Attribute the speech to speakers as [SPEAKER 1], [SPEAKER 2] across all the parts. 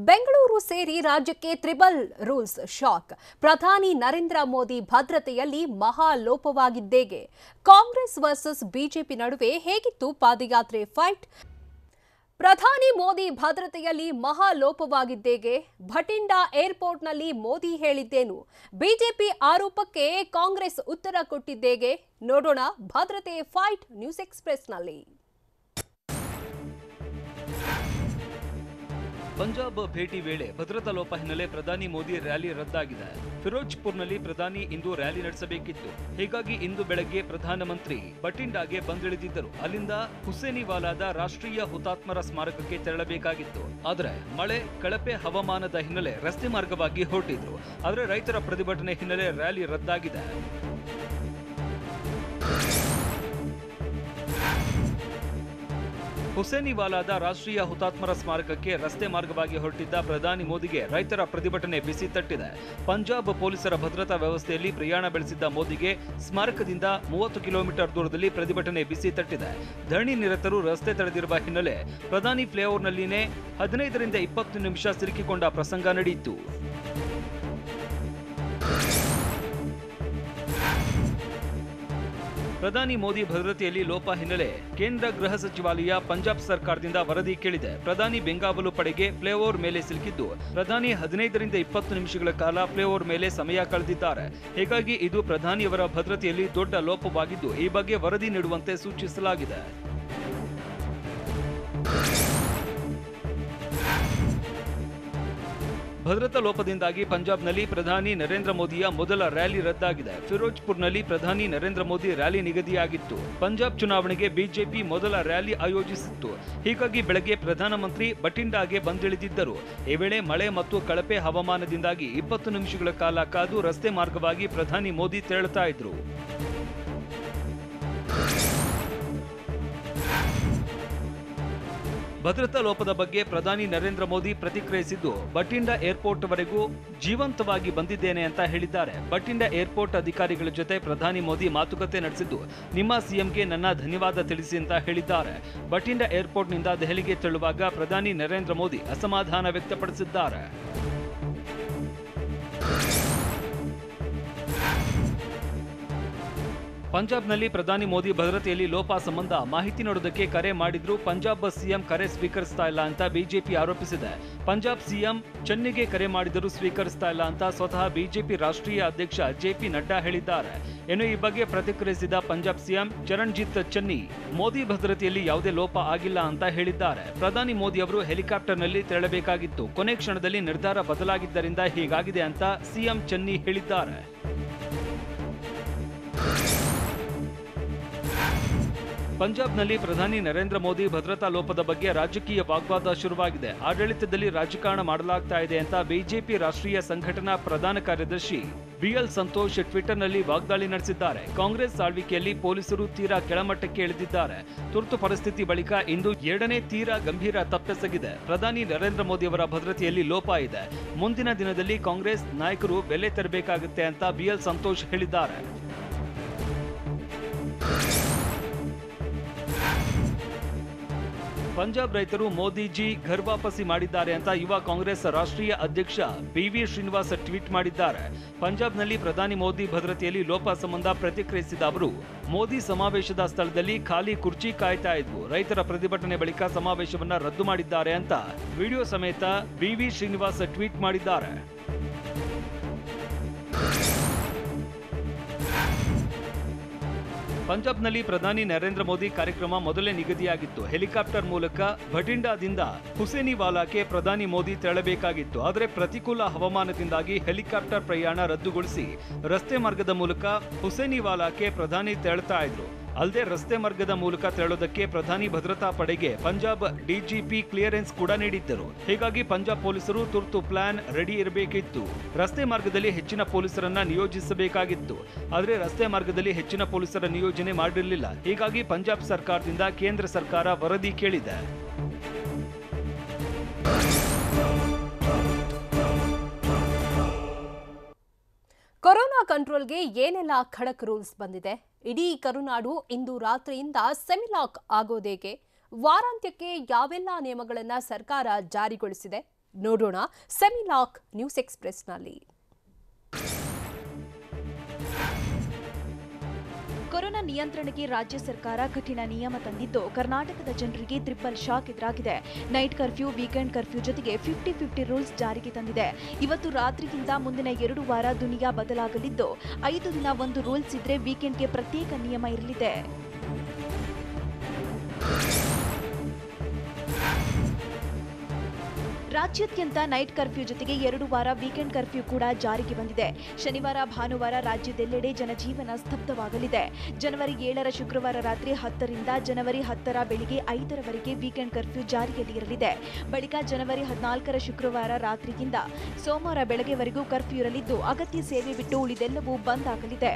[SPEAKER 1] ಬೆಂಗಳೂರು ಸೇರಿ ರಾಜ್ಯಕ್ಕೆ triple rules shock. ಪ್ರಧಾನಿ ನರೇಂದ್ರ ಮೋದಿ ಭದ್ರತೆಯಲ್ಲಿ ಮಹಾಲೋಪವಾಗಿದ್ದೇಗೆ. ಕಾಂಗ್ರೆಸ್ ವರ್ಸಸ್ ಬಿಜೆಪಿ ನಡುವೆ ಹೇಗಿತ್ತು ಪಾದಯಾತ್ರೆ ಫೈಟ್? ಪ್ರಧಾನಿ ಮೋದಿ ಭದ್ರತೆಯಲ್ಲಿ ಮಹಾಲೋಪವಾಗಿದ್ದೇಗೆ. ಭಟಿಂಡಾ ಏರ್ಪೋರ್ಟ್ನಲ್ಲಿ ಮೋದಿ ಹೇಳಿದ್ದೇನು? ಬಿಜೆಪಿ ಆರೋಪಕ್ಕೆ ಕಾಂಗ್ರೆಸ್ ಉತ್ತರ ಕೊಟ್ಟಿದ್ದೇಗೆ? ನೋಡೋಣ ಭದ್ರತೆ ಫೈಟ್ ನ್ಯೂಸ್ ಎಕ್ಸ್‌ಪ್ರೆಸ್‌ನಲ್ಲಿ.
[SPEAKER 2] ಪಂಜಾಬ್ ಭೇಟಿ ವೇಳೆ ಭದ್ರತಾ ಲೋಪ ಹಿನ್ನೆಲೆ ಪ್ರಧಾನಿ ಮೋದಿ ರ್ಯಾಲಿ ರದ್ದಾಗಿದೆ. ಫಿರೋಜ್ಪುರ್ನಲ್ಲಿ ಪ್ರಧಾನಿ ಇಂದು ರ್ಯಾಲಿ ನಡೆಸಬೇಕಿತ್ತು. ಹೀಗಾಗಿ ಇಂದು ಬೆಳಗ್ಗೆ ಪ್ರಧಾನಮಂತ್ರಿ ಬಟಿಂಡಾಗೆ ಬಂದಿಳಿದಿದ್ದರು. ಅಲ್ಲಿಂದ ಹುಸೇನಿವಾಲಾದ ರಾಷ್ಟ್ರೀಯ ಹುತಾತ್ಮರ ಸ್ಮಾರಕಕ್ಕೆ ತೆರಳಬೇಕಾಗಿತ್ತು. ಆದರೆ ಮಳೆ, ಕಳಪೆ ಹವಾಮಾನದ ಹಿನ್ನೆಲೆ ರಸ್ತೆ ಮಾರ್ಗವಾಗಿ ಹೊರಟಿದ್ರು. ಆದರೆ ರೈತರ ಪ್ರತಿಭಟನೆ ಹಿನ್ನೆಲೆ ರ್ಯಾಲಿ ರದ್ದಾಗಿದೆ. ಹುಸೇನಿವಾಲಾದ ರಾಷ್ಟ್ರೀಯ ಹುತಾತ್ಮರ ಸ್ಮಾರಕಕ್ಕೆ ರಸ್ತೆ ಮಾರ್ಗವಾಗಿ ಹೊರಟಿದ್ದ ಪ್ರಧಾನಿ ಮೋದಿಗೆ ರೈತರ ಪ್ರತಿಭಟನೆ ಬಿಸಿ ತಟ್ಟಿದೆ. ಪಂಜಾಬ್ ಪೊಲೀಸರ ಭದ್ರತಾ ವ್ಯವಸ್ಥೆಯಲ್ಲಿ ಪ್ರಯಾಣ ಬೆಳೆಸಿದ್ದ ಮೋದಿಗೆ ಸ್ಮಾರಕದಿಂದ 30 ಕಿಲೋಮೀಟರ್ ದೂರದಲ್ಲಿ ಪ್ರತಿಭಟನೆ ಬಿಸಿ ತಟ್ಟಿದೆ. ಧರಣಿ ನಿರತರು ರಸ್ತೆ ತಡೆದಿರುವ ಹಿನ್ನೆಲೆ ಪ್ರಧಾನಿ ಫ್ಲೈಓವರ್ನಲ್ಲಿನೇ 15 ರಿಂದ 20 ನಿಮಿಷ ಸಿಲುಕಿಕೊಂಡ ಪ್ರಸಂಗ ನಡೆಯಿತು. ಪ್ರಧಾನಿ ಮೋದಿ ಭದ್ರತೆಯಲ್ಲಿ ಲೋಪ ಹಿನ್ನೆಲೆ ಕೇಂದ್ರ ಗೃಹ ಸಚಿವಾಲಯ ಪಂಜಾಬ್ ಸರ್ಕಾರದಿಂದ ವರದಿ ಕೇಳಿದೆ. ಪ್ರಧಾನಿ ಬೆಂಗಾವಲು ಪಡೆಗೆ ಫ್ಲೈಓವರ್ ಮೇಲೆ ಸಿಲುಕಿದ್ದು ಪ್ರಧಾನಿ 15 ರಿಂದ 20 ನಿಮಿಷಗಳ ಕಾಲ ಫ್ಲೈಓವರ್ ಮೇಲೆ ಸಮಯ ಕಳೆದಿದ್ದಾರೆ. ಹೀಗಾಗಿ ಇದು ಪ್ರಧಾನಿಯವರ ಭದ್ರತೆಯಲ್ಲಿ ದೊಡ್ಡ ಲೋಪವಾಗಿದ್ದು ಈ ಬಗ್ಗೆ ವರದಿ ನೀಡುವಂತೆ ಸೂಚಿಸಲಾಗಿದೆ. ಭದ್ರತಾ ಲೋಪದಿಂದಾಗಿ ಪಂಜಾಬ್ನಲ್ಲಿ ಪ್ರಧಾನಿ ನರೇಂದ್ರ ಮೋದಿಯ ಮೊದಲ ರ್ಯಾಲಿ ರದ್ದಾಗಿದೆ. ಫಿರೋಜ್ಪುರ್ನಲ್ಲಿ ಪ್ರಧಾನಿ ನರೇಂದ್ರ ಮೋದಿ ರ್ಯಾಲಿ ನಿಗದಿಯಾಗಿತ್ತು. ಪಂಜಾಬ್ ಚುನಾವಣೆಗೆ ಬಿಜೆಪಿ ಮೊದಲ ರ್ಯಾಲಿ ಆಯೋಜಿಸಿತ್ತು. ಹೀಗಾಗಿ ಬೆಳಗ್ಗೆ ಪ್ರಧಾನಮಂತ್ರಿ ಬಟಿಂಡಾಗೆ ಬಂದಿಳಿದಿದ್ದರು. ಈ ವೇಳೆ ಮಳೆ ಮತ್ತು ಕಳಪೆ ಹವಾಮಾನದಿಂದಾಗಿ 20 ನಿಮಿಷಗಳ ಕಾಲ ಕಾದು ರಸ್ತೆ ಮಾರ್ಗವಾಗಿ ಪ್ರಧಾನಿ ಮೋದಿ ತೆರಳುತ್ತಾ ಇದ್ರು. ಭದ್ರತಾ ಲೋಪದ ಬಗ್ಗೆ ಪ್ರಧಾನಿ ನರೇಂದ್ರ ಮೋದಿ ಪ್ರತಿಕ್ರಿಯಿಸಿದ್ದು, ಬಟಿಂಡಾ ಏರ್ಪೋರ್ಟ್ ವರೆಗೂ ಜೀವಂತವಾಗಿ ಬಂದಿದ್ದೇನೆ ಅಂತ ಹೇಳಿದ್ದಾರೆ. ಬಟಿಂಡಾ ಏರ್ಪೋರ್ಟ್ ಅಧಿಕಾರಿಗಳ ಜೊತೆ ಪ್ರಧಾನಿ ಮೋದಿ ಮಾತುಕತೆ ನಡೆಸಿದ್ದು, ನಿಮ್ಮ ಸಿಎಂಗೆ ನನ್ನ ಧನ್ಯವಾದ ತಿಳಿಸಿ ಅಂತ ಹೇಳಿದ್ದಾರೆ. ಬಟಿಂಡಾ ಏರ್ಪೋರ್ಟ್ನಿಂದ ದೆಹಲಿಗೆ ತೆರಳುವಾಗ ಪ್ರಧಾನಿ ನರೇಂದ್ರ ಮೋದಿ ಅಸಮಾಧಾನ ವ್ಯಕ್ತಪಡಿಸಿದ್ದಾರೆ. ಪಂಜಾಬ್ನಲ್ಲಿ ಪ್ರಧಾನಿ ಮೋದಿ ಭದ್ರತೆಯಲ್ಲಿ ಲೋಪ ಸಂಬಂಧ ಮಾಹಿತಿ ನೀಡೋದಕ್ಕೆ ಕರೆ ಮಾಡಿದ್ರು. ಪಂಜಾಬ್ ಸಿಎಂ ಕರೆ ಸ್ವೀಕರಿಸ್ತಾ ಇಲ್ಲ ಅಂತ ಬಿಜೆಪಿ ಆರೋಪಿಸಿದೆ. ಪಂಜಾಬ್ ಸಿಎಂ ಚೆನ್ನಿಗೆ ಕರೆ ಮಾಡಿದರೂ ಸ್ವೀಕರಿಸ್ತಾ ಇಲ್ಲ ಅಂತ ಸ್ವತಃ ಬಿಜೆಪಿ ರಾಷ್ಟ್ರೀಯ ಅಧ್ಯಕ್ಷ ಜೆಪಿ ನಡ್ಡಾ ಹೇಳಿದ್ದಾರೆ. ಇನ್ನು ಈ ಬಗ್ಗೆ ಪ್ರತಿಕ್ರಿಯಿಸಿದ ಪಂಜಾಬ್ ಸಿಎಂ ಚರಣ್ಜಿತ್ ಚೆನ್ನಿ, ಮೋದಿ ಭದ್ರತೆಯಲ್ಲಿ ಯಾವುದೇ ಲೋಪ ಆಗಿಲ್ಲ ಅಂತ ಹೇಳಿದ್ದಾರೆ. ಪ್ರಧಾನಿ ಮೋದಿ ಅವರು ಹೆಲಿಕಾಪ್ಟರ್ನಲ್ಲಿ ತೆರಳಬೇಕಾಗಿತ್ತು. ಕೊನೆ ಕ್ಷಣದಲ್ಲಿ ನಿರ್ಧಾರ ಬದಲಾಗಿದ್ದರಿಂದ ಹೀಗಾಗಿದೆ ಅಂತ ಸಿಎಂ ಚೆನ್ನಿ ಹೇಳಿದ್ದಾರೆ. ಪಂಜಾಬ್ನಲ್ಲಿ ಪ್ರಧಾನಿ ನರೇಂದ್ರ ಮೋದಿ ಭದ್ರತಾ ಲೋಪದ ಬಗ್ಗೆ ರಾಜಕೀಯ ವಾಗ್ವಾದ ಶುರುವಾಗಿದೆ. ಆಡಳಿತದಲ್ಲಿ ರಾಜಕಾರಣ ಮಾಡಲಾಗ್ತಾ ಇದೆ ಅಂತ ಬಿಜೆಪಿ ರಾಷ್ಟ್ರೀಯ ಸಂಘಟನಾ ಪ್ರಧಾನ ಕಾರ್ಯದರ್ಶಿ ಬಿಎಲ್ ಸಂತೋಷ್ ಟ್ವಿಟರ್ನಲ್ಲಿ ವಾಗ್ದಾಳಿ ನಡೆಸಿದ್ದಾರೆ. ಕಾಂಗ್ರೆಸ್ ಆಳ್ವಿಕೆಯಲ್ಲಿ ಪೊಲೀಸರು ತೀರಾ ಕೆಳಮಟ್ಟಕ್ಕೆ ಇಳಿದಿದ್ದಾರೆ. ತುರ್ತು ಪರಿಸ್ಥಿತಿ ಬಳಿಕ ಇಂದು 2ನೇ ತೀರಾ ಗಂಭೀರ ತಪ್ಪೆಸಗಿದೆ. ಪ್ರಧಾನಿ ನರೇಂದ್ರ ಮೋದಿ ಅವರ ಭದ್ರತೆಯಲ್ಲಿ ಲೋಪ ಇದೆ. ಮುಂದಿನ ದಿನದಲ್ಲಿ ಕಾಂಗ್ರೆಸ್ ನಾಯಕರು ಬೆಲೆ ತೆರಬೇಕಾಗುತ್ತೆ ಅಂತ ಬಿಎಲ್ ಸಂತೋಷ್ ಹೇಳಿದ್ದಾರೆ. ಪಂಜಾಬ್ ರೈತರು ಮೋದಿಜಿ ಘರ್ ವಾಪಸಿ ಮಾಡಿದ್ದಾರೆ ಅಂತ ಯುವ ಕಾಂಗ್ರೆಸ್ ರಾಷ್ಟ್ರೀಯ ಅಧ್ಯಕ್ಷ ಬಿವಿ ಶ್ರೀನಿವಾಸ್ ಟ್ವೀಟ್ ಮಾಡಿದ್ದಾರೆ. ಪಂಜಾಬ್ನಲ್ಲಿ ಪ್ರಧಾನಿ ಮೋದಿ ಭದ್ರತೆಯಲ್ಲಿ ಲೋಪ ಸಂಬಂಧ ಪ್ರತಿಕ್ರಿಯಿಸಿದ ಅವರು, ಮೋದಿ ಸಮಾವೇಶದ ಸ್ಥಳದಲ್ಲಿ ಖಾಲಿ ಕುರ್ಚಿ ಕಾಯ್ತಾ ಇದ್ವು. ರೈತರ ಪ್ರತಿಭಟನೆ ಬಳಿಕ ಸಮಾವೇಶವನ್ನ ರದ್ದು ಮಾಡಿದ್ದಾರೆ ಅಂತ ವಿಡಿಯೋ ಸಮೇತ ಬಿವಿ ಶ್ರೀನಿವಾಸ್ ಟ್ವೀಟ್ ಮಾಡಿದ್ದಾರೆ. ಪಂಜಾಬ್ನಲ್ಲಿ ಪ್ರಧಾನಿ ನರೇಂದ್ರ ಮೋದಿ ಕಾರ್ಯಕ್ರಮ ಮೊದಲೇ ನಿಗದಿಯಾಗಿತ್ತು. ಹೆಲಿಕಾಪ್ಟರ್ ಮೂಲಕ ಭಟಿಂಡಾದಿಂದ ಹುಸೇನಿವಾಲಾಕ್ಕೆ ಪ್ರಧಾನಿ ಮೋದಿ ತೆರಳಬೇಕಾಗಿತ್ತು. ಆದರೆ ಪ್ರತಿಕೂಲ ಹವಾಮಾನದಿಂದಾಗಿ ಹೆಲಿಕಾಪ್ಟರ್ ಪ್ರಯಾಣ ರದ್ದುಗೊಳಿಸಿ ರಸ್ತೆ ಮಾರ್ಗದ ಮೂಲಕ ಹುಸೇನಿವಾಲಾಕ್ಕೆ ಪ್ರಧಾನಿ ತೆರಳುತ್ತಾ ಇದ್ರು. ಅಲ್ಲದೆ ರಸ್ತೆ ಮಾರ್ಗದ ಮೂಲಕ ತೆರಳೋದಕ್ಕೆ ಪ್ರಧಾನಿ ಭದ್ರತಾ ಪಡೆಗೆ ಪಂಜಾಬ್ ಡಿಜಿಪಿ ಕ್ಲಿಯರೆನ್ಸ್ ಕೂಡ ನೀಡಿದ್ದರು. ಹೀಗಾಗಿ ಪಂಜಾಬ್ ಪೊಲೀಸರು ತುರ್ತು ಪ್ಲಾನ್ ರೆಡಿ ಇರಬೇಕಿತ್ತು. ರಸ್ತೆ ಮಾರ್ಗದಲ್ಲಿ ಹೆಚ್ಚಿನ ಪೊಲೀಸರನ್ನ ನಿಯೋಜಿಸಬೇಕಾಗಿತ್ತು. ಆದರೆ ರಸ್ತೆ ಮಾರ್ಗದಲ್ಲಿ ಹೆಚ್ಚಿನ ಪೊಲೀಸರ ನಿಯೋಜನೆ ಮಾಡಿರಲಿಲ್ಲ. ಹೀಗಾಗಿ ಪಂಜಾಬ್ ಸರ್ಕಾರದಿಂದ ಕೇಂದ್ರ ಸರ್ಕಾರ ವರದಿ ಕೇಳಿದೆ.
[SPEAKER 1] ಕೊರೋನಾ ಕಂಟ್ರೋಲ್ಗೆ ಏನೆಲ್ಲ ಖಡಕ್ ರೂಲ್ಸ್ ಬಂದಿದೆ? ಇಡೀ ಕರುನಾಡು ಇಂದು ರಾತ್ರಿಯಿಂದ ಸೆಮಿಲಾಕ್ ಆಗೋದೇಗೆ? ವಾರಾಂತ್ಯಕ್ಕೆ ಯಾವೆಲ್ಲ ನಿಯಮಗಳನ್ನು ಸರ್ಕಾರ ಜಾರಿಗೊಳಿಸಿದೆ? ನೋಡೋಣ ಸೆಮಿಲಾಕ್ ನ್ಯೂಸ್ ಎಕ್ಸ್‌ಪ್ರೆಸ್‌ನಲ್ಲಿ.
[SPEAKER 3] ಕೊರೋನಾ ನಿಯಂತ್ರಣಕ್ಕೆ ರಾಜ್ಯ ಸರ್ಕಾರ ಕಠಿಣ ನಿಯಮ ತಂದಿದ್ದು ಕರ್ನಾಟಕದ ಜನರಿಗೆ ಟ್ರಿಪಲ್ ಶಾಕ್ ಎದುರಾಗಿದೆ. ನೈಟ್ ಕರ್ಫ್ಯೂ, ವೀಕೆಂಡ್ ಕರ್ಫ್ಯೂ ಜೊತೆಗೆ 50-50 ರೂಲ್ಸ್ ಜಾರಿಗೆ ತಂದಿದೆ. ಇವತ್ತು ರಾತ್ರಿಗಿಂತ ಮುಂದಿನ 2 ವಾರ ದುನಿಯಾ ಬದಲಾಗಲಿದ್ದು 5 ದಿನ ಒಂದು ರೂಲ್ಸ್ ಇದ್ರೆ ವೀಕೆಂಡ್ಗೆ ಪ್ರತ್ಯೇಕ ನಿಯಮ ಇರಲಿದೆ. ರಾಜ್ಯಾದ್ಯಂತ ನೈಟ್ ಕರ್ಫ್ಯೂ ಜೊತೆಗೆ 2 ವಾರ ವೀಕೆಂಡ್ ಕರ್ಫ್ಯೂ ಕೂಡ ಜಾರಿಗೆ ಬಂದಿದೆ. ಶನಿವಾರ, ಭಾನುವಾರ ರಾಜ್ಯದೆಲ್ಲೆಡೆ ಜನಜೀವನ ಸ್ತಬ್ಧವಾಗಲಿದೆ. ಜನವರಿ 7ರ ಶುಕ್ರವಾರ ರಾತ್ರಿ 10ರಿಂದ ಜನವರಿ 10ರ ಬೆಳಿಗ್ಗೆ 5ರವರೆಗೆ ವೀಕೆಂಡ್ ಕರ್ಫ್ಯೂ ಜಾರಿಯಲ್ಲಿ ಇರಲಿದೆ. ಬಳಿಕ ಜನವರಿ 14ರ ಶುಕ್ರವಾರ ರಾತ್ರಿಯಿಂದ ಸೋಮವಾರ ಬೆಳಗ್ಗೆವರೆಗೂ ಕರ್ಫ್ಯೂ ಇರಲಿದ್ದು ಅಗತ್ಯ ಸೇವೆ ಬಿಟ್ಟು ಉಳಿದೆಲ್ಲವೂ ಬಂದ್ ಆಗಲಿದೆ.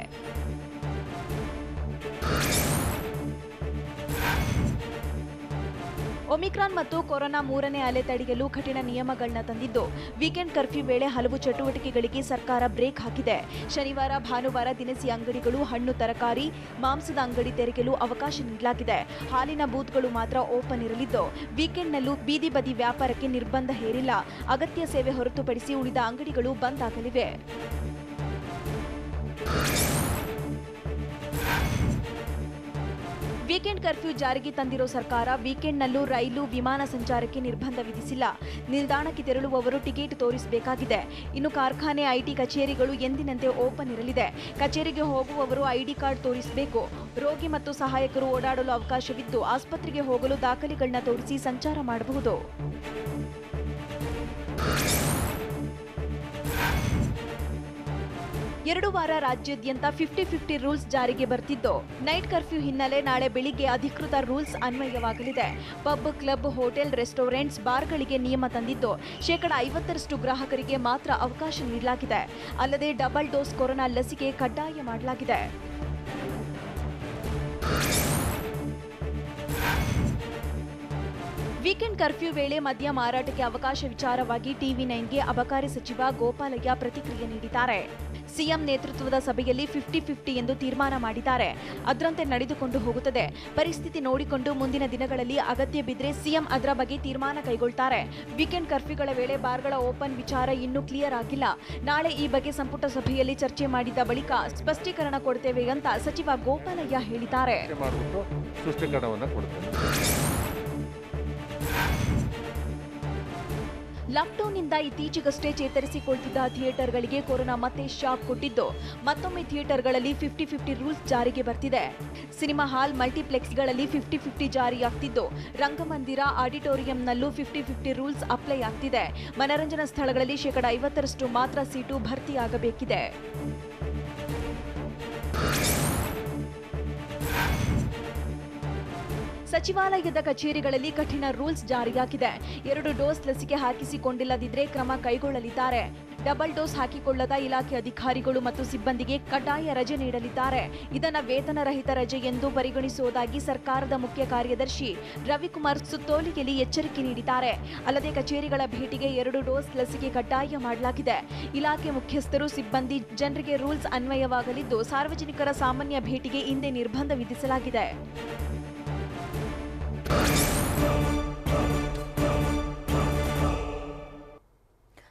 [SPEAKER 3] ಒಮಿಕ್ರಾನ್ ಮತ್ತು ಕೊರೋನಾ 3ನೇ ಅಲೆ ತಡೆಯಲು ಕಠಿಣ ನಿಯಮಗಳನ್ನ ತಂದಿದ್ದು ವೀಕೆಂಡ್ ಕರ್ಫ್ಯೂ ವೇಳೆ ಹಲವು ಚಟುವಟಿಕೆಗಳಿಗೆ ಸರ್ಕಾರ ಬ್ರೇಕ್ ಹಾಕಿದೆ. ಶನಿವಾರ, ಭಾನುವಾರ ದಿನಸಿ ಅಂಗಡಿಗಳು, ಹಣ್ಣು ತರಕಾರಿ, ಮಾಂಸದ ಅಂಗಡಿ ತೆರೆಯಲು ಅವಕಾಶ ನೀಡಲಾಗಿದೆ. ಹಾಲಿನ ಬೂತ್ಗಳು ಮಾತ್ರ ಓಪನ್ ಇರಲಿದ್ದು ವೀಕೆಂಡ್ನಲ್ಲೂ ಬೀದಿ ಬದಿ ವ್ಯಾಪಾರಕ್ಕೆ ನಿರ್ಬಂಧ ಹೇರಿಲ್ಲ. ಅಗತ್ಯ ಸೇವೆ ಹೊರತುಪಡಿಸಿ ಉಳಿದ ಅಂಗಡಿಗಳು ಬಂದ್ ಆಗಲಿವೆ. ವೀಕೆಂಡ್ ಕರ್ಫ್ಯೂ ಜಾರಿಗೆ ತಂದಿರೋ ಸರ್ಕಾರ ವೀಕೆಂಡ್ನಲ್ಲೂ ರೈಲು, ವಿಮಾನ ಸಂಚಾರಕ್ಕೆ ನಿರ್ಬಂಧ ವಿಧಿಸಿಲ್ಲ. ನಿಲ್ದಾಣಕ್ಕೆ ತೆರಳುವವರು ಟಿಕೆಟ್ ತೋರಿಸಬೇಕಾಗಿದೆ. ಇನ್ನು ಕಾರ್ಖಾನೆ, ಐಟಿ ಕಚೇರಿಗಳು ಎಂದಿನಂತೆ ಓಪನ್ ಇರಲಿದೆ. ಕಚೇರಿಗೆ ಹೋಗುವವರು ಐಡಿ ಕಾರ್ಡ್ ತೋರಿಸಬೇಕು. ರೋಗಿ ಮತ್ತು ಸಹಾಯಕರು ಓಡಾಡಲು ಅವಕಾಶವಿದ್ದು ಆಸ್ಪತ್ರೆಗೆ ಹೋಗಲು ದಾಖಲೆಗಳನ್ನ ತೋರಿಸಿ ಸಂಚಾರ ಮಾಡಬಹುದು. ಎರಡು ವಾರ ರಾಜ್ಯಾದ್ಯಂತ 50-50 ರೂಲ್ಸ್ ಜಾರಿಗೆ ಬರ್ತಿದ್ದು ನೈಟ್ ಕರ್ಫ್ಯೂ ಹಿನ್ನೆಲೆ ನಾಳೆ ಬೆಳಿಗ್ಗೆ ಅಧಿಕೃತ ರೂಲ್ಸ್ ಅನ್ವಯವಾಗಲಿದೆ. ಪಬ್, ಕ್ಲಬ್, ಹೋಟೆಲ್, ರೆಸ್ಟೋರೆಂಟ್ಸ್, ಬಾರ್ಗಳಿಗೆ ನಿಯಮ ತಂದಿದ್ದು 50% ಗ್ರಾಹಕರಿಗೆ ಮಾತ್ರ ಅವಕಾಶ ನೀಡಲಾಗಿದೆ. ಅಲ್ಲದೆ ಡಬಲ್ ಡೋಸ್ ಕೊರೋನಾ ಲಸಿಕೆ ಕಡ್ಡಾಯ ಮಾಡಲಾಗಿದೆ. ವೀಕೆಂಡ್ ಕರ್ಫ್ಯೂ ವೇಳೆ ಮದ್ಯ ಮಾರಾಟಕ್ಕೆ ಅವಕಾಶ ವಿಚಾರವಾಗಿ ಟಿವಿ9ಗೆ ಅಬಕಾರಿ ಸಚಿವ ಗೋಪಾಲಯ್ಯ ಪ್ರತಿಕ್ರಿಯೆ ನೀಡಿದ್ದಾರೆ. ಸಿಎಂ ನೇತೃತ್ವದ ಸಭೆಯಲ್ಲಿ 50-50 ಎಂದು ತೀರ್ಮಾನ ಮಾಡಿದ್ದಾರೆ. ಅದರಂತೆ ನಡೆದುಕೊಂಡು ಹೋಗುತ್ತದೆ. ಪರಿಸ್ಥಿತಿ ನೋಡಿಕೊಂಡು ಮುಂದಿನ ದಿನಗಳಲ್ಲಿ ಅಗತ್ಯ ಬಿದ್ದರೆ ಸಿಎಂ ಅದರ ಬಗ್ಗೆ ತೀರ್ಮಾನ ಕೈಗೊಳ್ತಾರೆ. ವೀಕೆಂಡ್ ಕರ್ಫ್ಯೂಗಳ ವೇಳೆ ಬಾರ್ಗಳ ಓಪನ್ ವಿಚಾರ ಇನ್ನೂ ಕ್ಲಿಯರ್ ಆಗಿಲ್ಲ. ನಾಳೆ ಈ ಬಗ್ಗೆ ಸಂಪುಟ ಸಭೆಯಲ್ಲಿ ಚರ್ಚೆ ಮಾಡಿದ ಬಳಿಕ ಸ್ಪಷ್ಟೀಕರಣ ಕೊಡ್ತೇವೆ ಅಂತ ಸಚಿವ ಗೋಪಾಲಯ್ಯ ಹೇಳಿದ್ದಾರೆ. ಲಾಕ್ಡೌನ್ನಿಂದ ಇತ್ತೀಚೆಗಷ್ಟೇ ಚೇತರಿಸಿಕೊಳ್ತಿದ್ದ ಥಿಯೇಟರ್ಗಳಿಗೆ ಕೊರೋನಾ ಮತ್ತೆ ಶಾಕ್ ಕೊಟ್ಟಿದ್ದು ಮತ್ತೊಮ್ಮೆ ಥಿಯೇಟರ್ಗಳಲ್ಲಿ 50-50 ರೂಲ್ಸ್ ಜಾರಿಗೆ ಬರ್ತಿದೆ. ಸಿನಿಮಾ ಹಾಲ್, ಮಲ್ಟಿಪ್ಲೆಕ್ಸ್ಗಳಲ್ಲಿ 50-50 ಜಾರಿಯಾಗ್ತಿದ್ದು ರಂಗಮಂದಿರ, ಆಡಿಟೋರಿಯಂನಲ್ಲೂ 50-50 ರೂಲ್ಸ್ ಅಪ್ಲೈ ಆಗ್ತಿದೆ. ಮನರಂಜನಾ ಸ್ಥಳಗಳಲ್ಲಿ 50% ಮಾತ್ರ ಸೀಟು ಭರ್ತಿಯಾಗಬೇಕಿದೆ. ಸಚಿವಾಲಯದ ಕಚೇರಿಗಳಲ್ಲಿ ಕಠಿಣ ರೂಲ್ಸ್ ಜಾರಿಯಾಗಿದೆ. 2 ಡೋಸ್ ಲಸಿಕೆ ಹಾಕಿಸಿಕೊಂಡಿಲ್ಲದಿದ್ದರೆ ಕ್ರಮ ಕೈಗೊಳ್ಳಲಿದ್ದಾರೆ. ಡಬಲ್ ಡೋಸ್ ಹಾಕಿಕೊಳ್ಳದ ಇಲಾಖೆ ಅಧಿಕಾರಿಗಳು ಮತ್ತು ಸಿಬ್ಬಂದಿಗೆ ಕಡ್ಡಾಯ ರಜೆ ನೀಡಲಿದ್ದಾರೆ. ಇದನ್ನು ವೇತನ ರಹಿತ ರಜೆ ಎಂದು ಪರಿಗಣಿಸುವುದಾಗಿ ಸರ್ಕಾರದ ಮುಖ್ಯ ಕಾರ್ಯದರ್ಶಿ ರವಿಕುಮಾರ್ ಸುತ್ತೋಲೆಯಲ್ಲಿ ಎಚ್ಚರಿಕೆ ನೀಡಿದ್ದಾರೆ. ಅಲ್ಲದೆ ಕಚೇರಿಗಳ ಭೇಟಿಗೆ 2 ಡೋಸ್ ಲಸಿಕೆ ಕಡ್ಡಾಯ ಮಾಡಲಾಗಿದೆ. ಇಲಾಖೆ ಮುಖ್ಯಸ್ಥರು, ಸಿಬ್ಬಂದಿ, ಜನರಿಗೆ ರೂಲ್ಸ್ ಅನ್ವಯವಾಗಲಿದ್ದು ಸಾರ್ವಜನಿಕರ ಸಾಮಾನ್ಯ ಭೇಟಿಗೆ ಹಿಂದೆ ನಿರ್ಬಂಧ ವಿಧಿಸಲಾಗಿದೆ.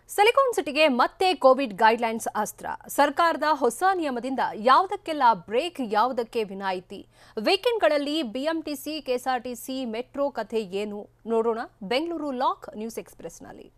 [SPEAKER 1] ಸಿಲಿಕಾನ್ ಸಿಟಿಗೆ ಮತ್ತೆ ಕೋವಿಡ್ ಗೈಡ್ಲೈನ್ಸ್ ಅಸ್ತ್ರ. ಸರ್ಕಾರದ ಹೊಸ ನಿಯಮದಿಂದ ಯಾವುದಕ್ಕೆಲ್ಲ ಬ್ರೇಕ್, ಯಾವುದಕ್ಕೆ ವಿನಾಯಿತಿ? ವೀಕೆಂಡ್ಗಳಲ್ಲಿ ಬಿಎಂಟಿಸಿ, ಕೆಎಸ್ಆರ್ಟಿಸಿ, ಮೆಟ್ರೋ ಕಥೆ ಏನು? ನೋಡೋಣ ಬೆಂಗಳೂರು ಲಾಕ್ ನ್ಯೂಸ್ ಎಕ್ಸ್‌ಪ್ರೆಸ್‌ನಲ್ಲಿ.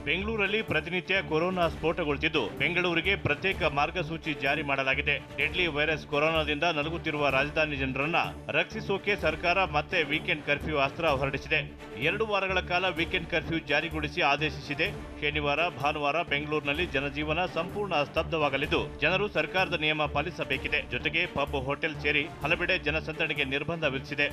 [SPEAKER 4] ಬೆಂಗಳೂರಲ್ಲಿ ಪ್ರತಿನಿತ್ಯ ಕೊರೋನಾ ಸ್ಫೋಟಗೊಳ್ಳುತ್ತಿದ್ದು ಬೆಂಗಳೂರಿಗೆ ಪ್ರತ್ಯೇಕ ಮಾರ್ಗಸೂಚಿ ಜಾರಿ ಮಾಡಲಾಗಿದೆ. ಡೆಡ್ಲಿ ವೈರಸ್ ಕೊರೋನಾದಿಂದ ನಲುಗುತ್ತಿರುವ ರಾಜಧಾನಿ ಜನರನ್ನ ರಕ್ಷಿಸೋಕೆ ಸರ್ಕಾರ ಮತ್ತೆ ವೀಕೆಂಡ್ ಕರ್ಫ್ಯೂ ಅಸ್ತ್ರ ಹೊರಡಿಸಿದೆ. 2 ವಾರಗಳ ಕಾಲ ವೀಕೆಂಡ್ ಕರ್ಫ್ಯೂ ಜಾರಿಗೊಳಿಸಿ ಆದೇಶಿಸಿದೆ. ಶನಿವಾರ, ಭಾನುವಾರ ಬೆಂಗಳೂರಿನಲ್ಲಿ ಜನಜೀವನ ಸಂಪೂರ್ಣ ಸ್ತಬ್ಧವಾಗಲಿದ್ದು ಜನರು ಸರ್ಕಾರದ ನಿಯಮ ಪಾಲಿಸಬೇಕಿದೆ. ಜೊತೆಗೆ ಪಬ್, ಹೋಟೆಲ್ ಸೇರಿ ಹಲವೆಡೆ ಜನಸಂದಣಿಗೆ ನಿರ್ಬಂಧ ವಿಧಿಸಿದೆ.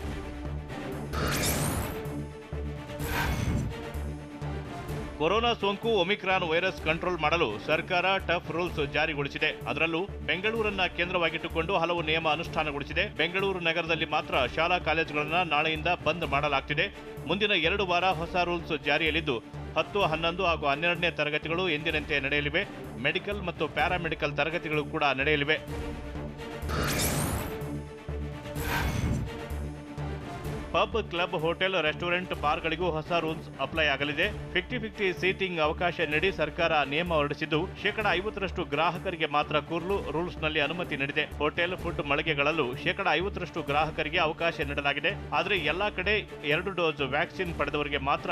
[SPEAKER 4] ಕೊರೋನಾ ಸೋಂಕು ಒಮಿಕ್ರಾನ್ ವೈರಸ್ ಕಂಟ್ರೋಲ್ ಮಾಡಲು ಸರ್ಕಾರ ಟಫ್ ರೂಲ್ಸ್ ಜಾರಿಗೊಳಿಸಿದೆ. ಅದರಲ್ಲೂ ಬೆಂಗಳೂರನ್ನ ಕೇಂದ್ರವಾಗಿಟ್ಟುಕೊಂಡು ಹಲವು ನಿಯಮ ಅನುಷ್ಠಾನಗೊಳಿಸಿದೆ. ಬೆಂಗಳೂರು ನಗರದಲ್ಲಿ ಮಾತ್ರ ಶಾಲಾ ಕಾಲೇಜುಗಳನ್ನು ನಾಳೆಯಿಂದ ಬಂದ್ ಮಾಡಲಾಗ್ತಿದೆ. ಮುಂದಿನ 2 ವಾರ ಹೊಸ ರೂಲ್ಸ್ ಜಾರಿಯಲ್ಲಿದ್ದು 10, 11 ಹಾಗೂ 12ನೇ ತರಗತಿಗಳು ಎಂದಿನಂತೆ ನಡೆಯಲಿವೆ. ಮೆಡಿಕಲ್ ಮತ್ತು ಪ್ಯಾರಾಮೆಡಿಕಲ್ ತರಗತಿಗಳು ಕೂಡ ನಡೆಯಲಿವೆ. ಪಬ್, ಕ್ಲಬ್, ಹೋಟೆಲ್, ರೆಸ್ಟೋರೆಂಟ್, ಬಾರ್ಗಳಿಗೂ ಹೊಸ ರೂಲ್ಸ್ ಅಪ್ಲೈ ಆಗಲಿದೆ. 50-50 ಸೀಟಿಂಗ್ ಅವಕಾಶ ನೀಡಿ ಸರ್ಕಾರ ನಿಯಮ ಹೊರಡಿಸಿದ್ದು, 50% ಗ್ರಾಹಕರಿಗೆ ಮಾತ್ರ ಕೂರಲು ರೂಲ್ಸ್ನಲ್ಲಿ ಅನುಮತಿ ನೀಡಿದೆ. ಹೋಟೆಲ್, ಫುಡ್ ಮಳಿಗೆಗಳಲ್ಲೂ 50% ಗ್ರಾಹಕರಿಗೆ ಅವಕಾಶ ನೀಡಲಾಗಿದೆ. ಆದರೆ ಎಲ್ಲಾ ಕಡೆ 2 ಡೋಸ್ ವ್ಯಾಕ್ಸಿನ್ ಪಡೆದವರಿಗೆ ಮಾತ್ರ